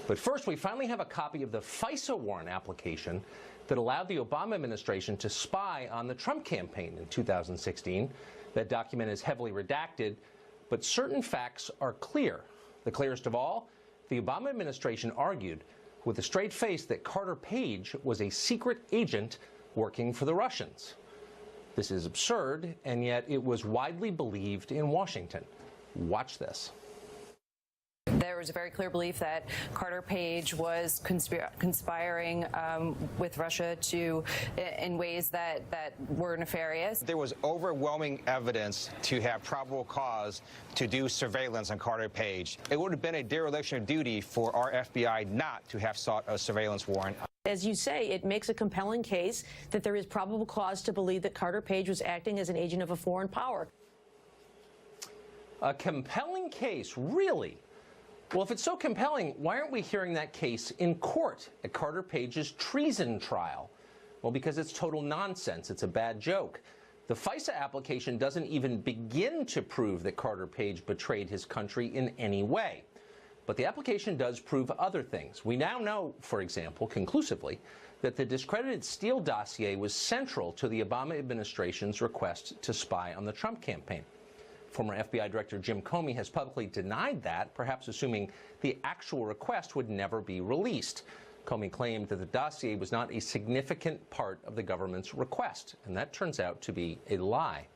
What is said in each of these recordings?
But first, we finally have a copy of the FISA warrant application that allowed the Obama administration to spy on the Trump campaign in 2016. That document is heavily redacted, but certain facts are clear. The clearest of all, the Obama administration argued with a straight face that Carter Page was a secret agent working for the Russians. This is absurd, and yet it was widely believed in Washington. Watch this. There was a very clear belief that Carter Page was conspiring with Russia in ways that were nefarious. There was overwhelming evidence to have probable cause to do surveillance on Carter Page. It would have been a dereliction of duty for our FBI not to have sought a surveillance warrant. As you say, it makes a compelling case that there is probable cause to believe that Carter Page was acting as an agent of a foreign power. A compelling case, really? Well, if it's so compelling, why aren't we hearing that case in court at Carter Page's treason trial? Well, because it's total nonsense. It's a bad joke. The FISA application doesn't even begin to prove that Carter Page betrayed his country in any way. But the application does prove other things. We now know, for example, conclusively, that the discredited Steele dossier was central to the Obama administration's request to spy on the Trump campaign. Former FBI Director Jim Comey has publicly denied that, perhaps assuming the actual request would never be released. Comey claimed that the dossier was not a significant part of the government's request, and that turns out to be a lie.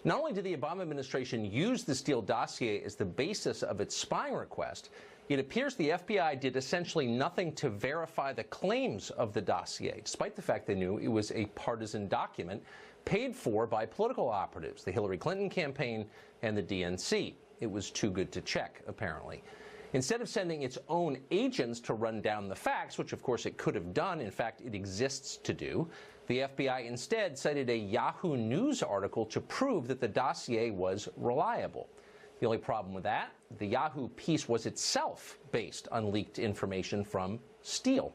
Not only did the Obama administration use the Steele dossier as the basis of its spying request, it appears the FBI did essentially nothing to verify the claims of the dossier, despite the fact they knew it was a partisan document paid for by political operatives, the Hillary Clinton campaign and the DNC. It was too good to check, apparently. Instead of sending its own agents to run down the facts, which of course it could have done, in fact it exists to do, the FBI instead cited a Yahoo News article to prove that the dossier was reliable. The only problem with that, the Yahoo piece was itself based on leaked information from Steele.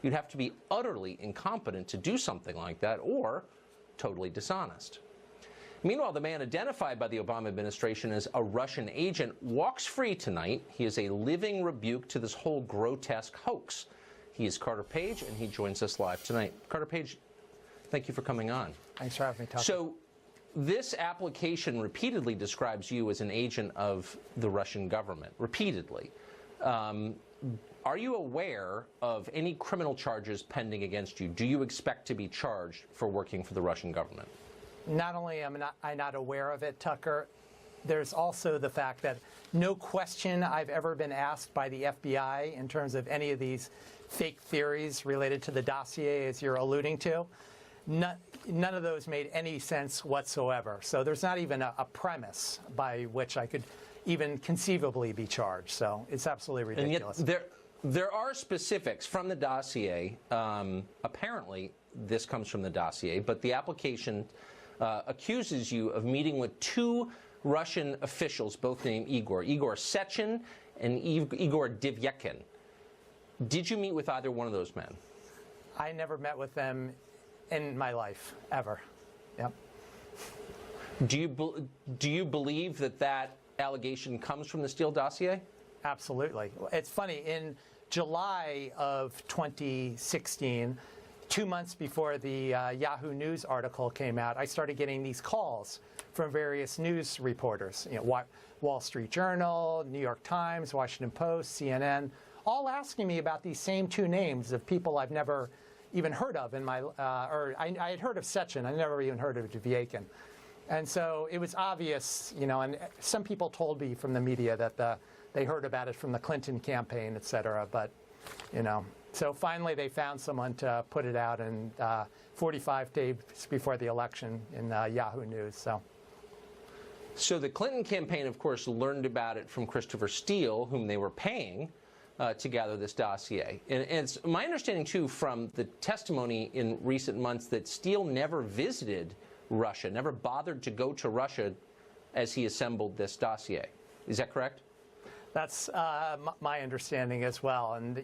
You'd have to be utterly incompetent to do something like that, or totally dishonest. Meanwhile, the man identified by the Obama administration as a Russian agent walks free tonight. He is a living rebuke to this whole grotesque hoax. He is Carter Page, and he joins us live tonight. Carter Page, thank you for coming on. Thanks for having me, Tucker. So this application repeatedly describes you as an agent of the Russian government, repeatedly. Are you aware of any criminal charges pending against you? Do you expect to be charged for working for the Russian government? Not only am I not aware of it, Tucker, there's also the fact that no question I've ever been asked by the FBI in terms of any of these fake theories related to the dossier, as you're alluding to. None of those made any sense whatsoever. So there's not even a premise by which I could even conceivably be charged. So it's absolutely ridiculous. And yet there are specifics from the dossier. Apparently, this comes from the dossier, but the application accuses you of meeting with two Russian officials, both named Igor Sechin and Igor Divyekin. Did you meet with either one of those men? I never met with them in my life, ever. Yep. Do you believe that that allegation comes from the Steele dossier? Absolutely. It's funny, in July of 2016, 2 months before the Yahoo News article came out, I started getting these calls from various news reporters, Wall Street Journal, New York Times, Washington Post, CNN, all asking me about these same two names of people I've never even heard of in my, I had heard of Sechin, I never even heard of Divyekin. And so it was obvious, and some people told me from the media that they heard about it from the Clinton campaign, et cetera, but, so finally they found someone to put it out in 45 days before the election in Yahoo News, So the Clinton campaign, of course, learned about it from Christopher Steele, whom they were paying to gather this dossier. And it's my understanding, too, from the testimony in recent months that Steele never visited Russia, never bothered to go to Russia as he assembled this dossier. Is that correct? That's my understanding as well. And,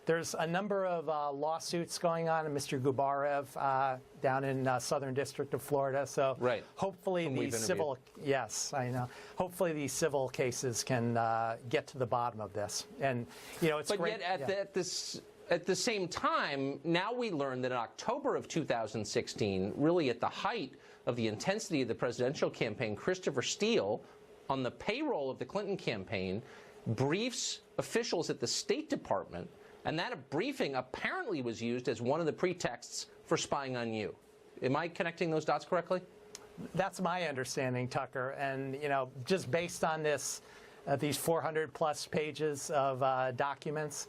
There's a number of lawsuits going on, and Mr. Gubarev down in Southern District of Florida. So right. hopefully these civil, yes, I know. Hopefully these civil cases can get to the bottom of this. And it's but great. But yet at the same time, now we learn that in October of 2016, really at the height of the intensity of the presidential campaign, Christopher Steele, on the payroll of the Clinton campaign, briefs officials at the State Department. And that briefing apparently was used as one of the pretexts for spying on you. Am I connecting those dots correctly? That's my understanding, Tucker. And, just based on this, these 400-plus pages of documents,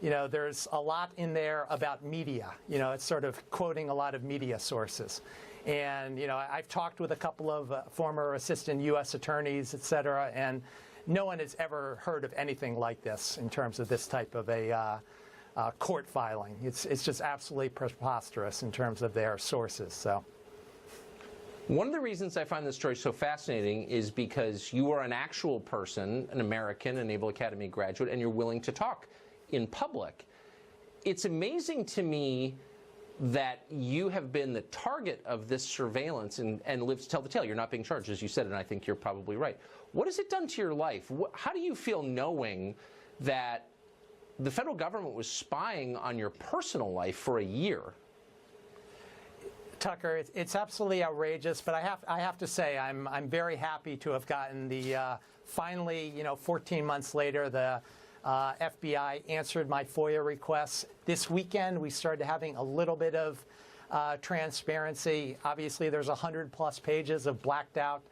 there's a lot in there about media. It's sort of quoting a lot of media sources. And, I've talked with a couple of former assistant U.S. attorneys, et cetera, and no one has ever heard of anything like this in terms of this type of a court filing. It's just absolutely preposterous in terms of their sources. So, one of the reasons I find this story so fascinating is because you are an actual person, an American, a Naval Academy graduate, and you're willing to talk in public. It's amazing to me that you have been the target of this surveillance and lived to tell the tale. You're not being charged, as you said, and I think you're probably right. What has it done to your life? How do you feel knowing that the federal government was spying on your personal life for a year? Tucker, it's absolutely outrageous, but I have to say I'm very happy to have gotten the finally, 14 months later, the FBI answered my FOIA requests. This weekend, we started having a little bit of transparency. Obviously, there's 100-plus pages of blacked out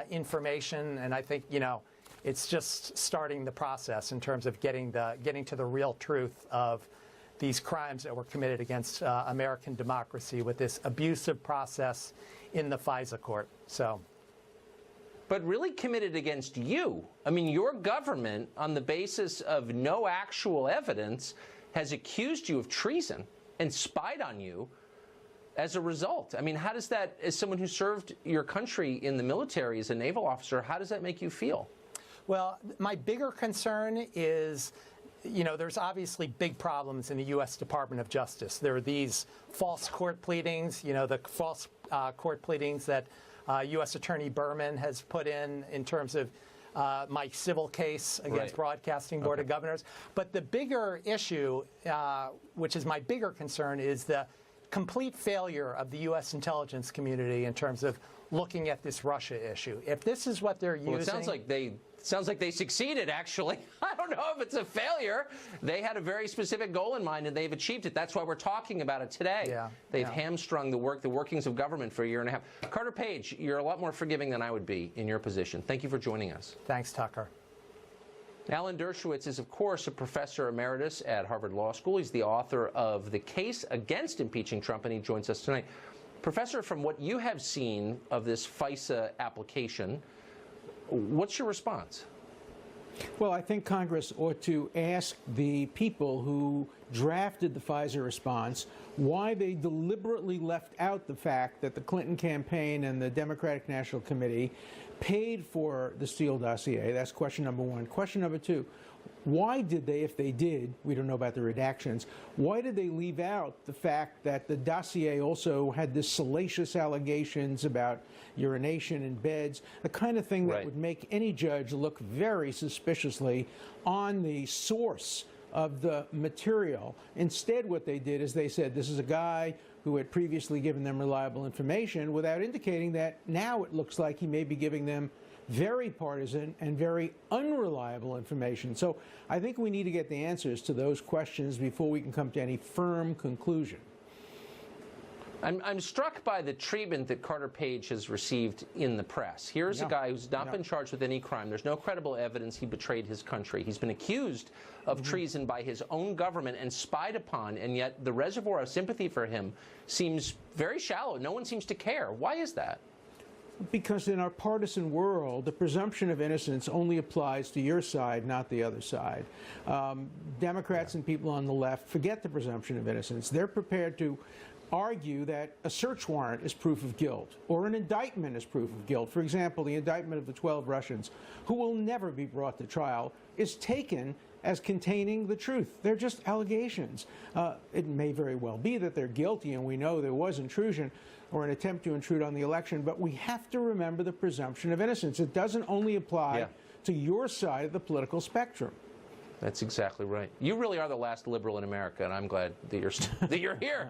information, and I think, it's just starting the process in terms of getting to the real truth of these crimes that were committed against American democracy with this abusive process in the FISA court. But really committed against you. I mean, your government, on the basis of no actual evidence, has accused you of treason and spied on you as a result. I mean, how does that, as someone who served your country in the military as a naval officer, how does that make you feel? Well, my bigger concern is, there's obviously big problems in the U.S. Department of Justice. There are these false court pleadings, the false court pleadings that U.S. Attorney Berman has put in terms of my civil case against Broadcasting Board of Governors. But the bigger issue, which is my bigger concern, is the complete failure of the U.S. intelligence community in terms of looking at this Russia issue. If this is what they're using... Well, it sounds like they succeeded, actually. I don't know if it's a failure. They had a very specific goal in mind, and they've achieved it. That's why we're talking about it today. Yeah, they've hamstrung the workings of government for a year and a half. Carter Page, you're a lot more forgiving than I would be in your position. Thank you for joining us. Thanks, Tucker. Alan Dershowitz is, of course, a professor emeritus at Harvard Law School. He's the author of The Case Against Impeaching Trump, and he joins us tonight. Professor, from what you have seen of this FISA application, what's your response? Well, I think Congress ought to ask the people who drafted the FISA response why they deliberately left out the fact that the Clinton campaign and the Democratic National Committee paid for the Steele dossier. That's question number one. Question number two, why did they, if they did, we don't know about the redactions, why did they leave out the fact that the dossier also had this salacious allegations about urination in beds, the kind of thing that would make any judge look very suspiciously on the source of the material. Instead, what they did is they said, this is a guy who had previously given them reliable information without indicating that now it looks like he may be giving them very partisan and very unreliable information. So I think we need to get the answers to those questions before we can come to any firm conclusion. I'm struck by the treatment that Carter Page has received in the press. Here's a guy who's not been charged with any crime. There's no credible evidence he betrayed his country. He's been accused of treason by his own government and spied upon, and yet the reservoir of sympathy for him seems very shallow. No one seems to care. Why is that? Because in our partisan world, the presumption of innocence only applies to your side, not the other side. Democrats and people on the left forget the presumption of innocence. They're prepared to argue that a search warrant is proof of guilt or an indictment is proof of guilt. For example, the indictment of the 12 Russians who will never be brought to trial is taken as containing the truth. They're just allegations. It may very well be that they're guilty, and we know there was intrusion or an attempt to intrude on the election, but we have to remember the presumption of innocence. It doesn't only apply to your side of the political spectrum. That's exactly right. You really are the last liberal in America, and I'm glad that you're here.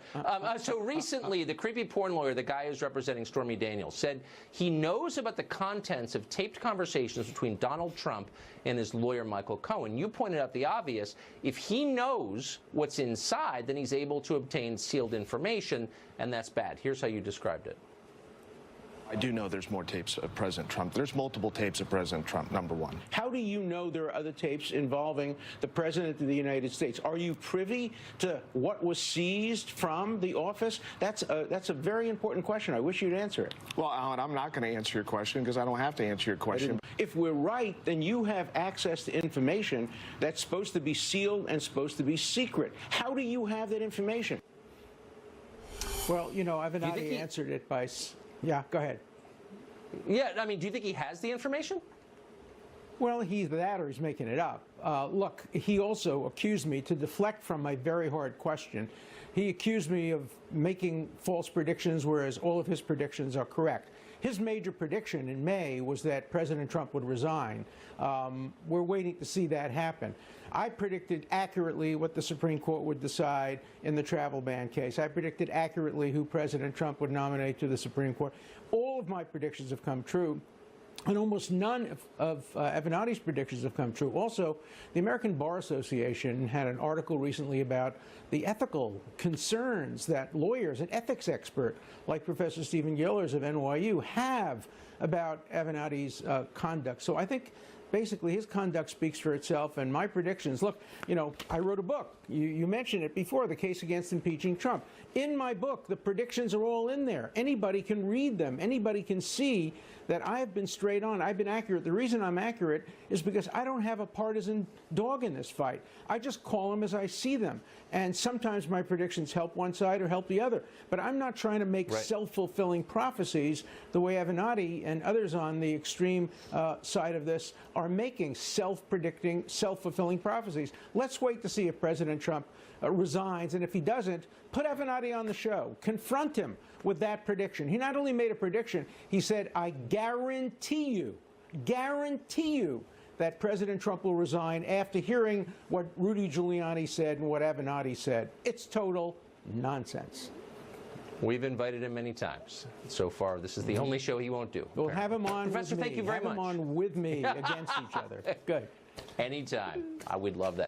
So recently, the creepy porn lawyer, the guy who's representing Stormy Daniels, said he knows about the contents of taped conversations between Donald Trump and his lawyer, Michael Cohen. You pointed out the obvious. If he knows what's inside, then he's able to obtain sealed information, and that's bad. Here's how you described it. I do know there's more tapes of President Trump. There's multiple tapes of President Trump, number one. How do you know there are other tapes involving the President of the United States? Are you privy to what was seized from the office? That's a very important question. I wish you'd answer it. Well, Alan, I'm not going to answer your question because I don't have to answer your question. If we're right, then you have access to information that's supposed to be sealed and supposed to be secret. How do you have that information? Well, you know, Avenatti answered it by... Yeah, go ahead. Yeah, I mean, do you think he has the information? Well, he's that or he's making it up. Look, he also accused me, to deflect from my very hard question, he accused me of making false predictions, whereas all of his predictions are correct. His major prediction in May was that President Trump would resign. We're waiting to see that happen. I predicted accurately what the Supreme Court would decide in the travel ban case. I predicted accurately who President Trump would nominate to the Supreme Court. All of my predictions have come true. And almost none of Avenatti's predictions have come true. Also, the American Bar Association had an article recently about the ethical concerns that lawyers, an ethics expert like Professor Stephen Gillers of NYU, have about Avenatti's conduct. So I think basically his conduct speaks for itself, and my predictions. Look, you know, I wrote a book. You mentioned it before, The Case Against Impeaching Trump. In my book, the predictions are all in there. Anybody can read them. Anybody can see that I have been straight on. I've been accurate. The reason I'm accurate is because I don't have a partisan dog in this fight. I just call them as I see them. And sometimes my predictions help one side or help the other. But I'm not trying to make self-fulfilling prophecies the way Avenatti and others on the extreme side of this are making self-predicting, self-fulfilling prophecies. Let's wait to see if President Trump resigns, and if he doesn't, put Avenatti on the show. Confront him with that prediction. He not only made a prediction, he said, I guarantee you that President Trump will resign after hearing what Rudy Giuliani said and what Avenatti said. It's total nonsense. We've invited him many times. So far, this is the only show he won't do. We'll have him on Professor, with me. thank you very much. Have him on with me against each other. Good. Anytime. I would love that.